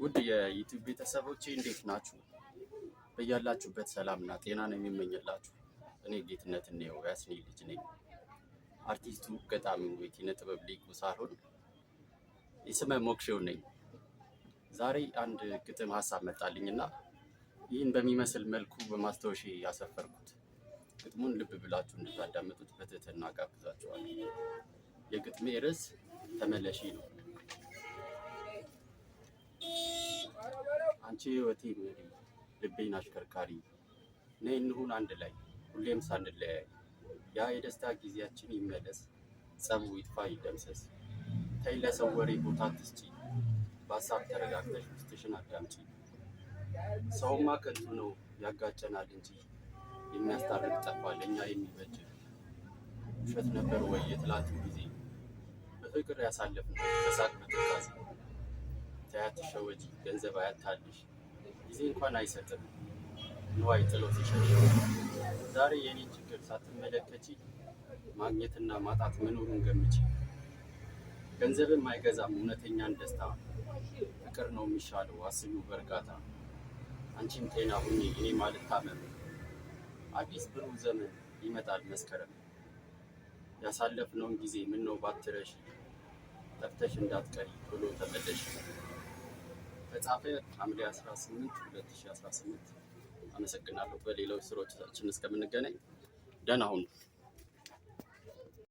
ውድ የዩቲዩብ ቤተሰቦቼ እንዴት ናችሁ? በያላችሁበት ሰላምና ጤና ነው የሚመኝላችሁ። እኔ ጌትነት ነው ያስኔ ልጅ ነኝ። አርቲስቱ ገጣሚው የኪነ ጥበብ ሊቁ ሳልሆን የስመ ሞክሼው ነኝ። ዛሬ አንድ ግጥም ሀሳብ መጣልኝና ይህን በሚመስል መልኩ በማስታወሻ ያሰፈርኩት። ግጥሙን ልብ ብላችሁ እንድታዳምጡት በትህትና ጋብዛችኋለሁ። የግጥሜ ርዕስ ተመለሺ ነው። አንቺ ህይወቴ መሪ፣ ልቤን አሽከርካሪ፣ ነይ እንሁን አንድ ላይ ሁሌም ሳንለያይ። ያ የደስታ ጊዜያችን ይመለስ፣ ጸቡ ይጥፋ ይደምሰስ። ተይ ለሰው ወሬ ቦታ አትስጪ፣ በሀሳብ ተረጋግተሽ ውስጥሽን አዳምጪ። ሰውማ ከንቱ ነው ያጋጨናል እንጂ የሚያስታርቅ ጠፋ ለእኛ የሚበጅ። ውሸት ነበር ወይ የትላንቱ ጊዜ በፍቅር ያሳለፍነው በሳቅ በትካዜ። ተያትሸወጂ ገንዘብ አያታልሽ፣ ጊዜ እንኳን አይሰጥም ንዋይ ጥሎ ሲሸሽ። ዛሬ የኔን ችግር ሳትመለከቺ ማግኘትና ማጣት መኖሩን ገምቺ። ገንዘብም አይገዛም እውነተኛን ደስታ፣ ፍቅር ነው የሚሻለው አስቢው በእርጋታ። አንቺም ጤና ሁኚ እኔም አልታመም፣ አዲስ ብሩህ ዘመን ይመጣል መስከረም። ያሳለፍነውን ጊዜ ምነው ባትረሺ፣ ጠፍተሽ እንዳትቀሪ ቶሎ ተመለሽ። ተጻፈ ሐምሌ 18 2018። አመሰግናለሁ። በሌሎች ስራዎቻችን እስከምንገናኝ ደህና ሁኑ።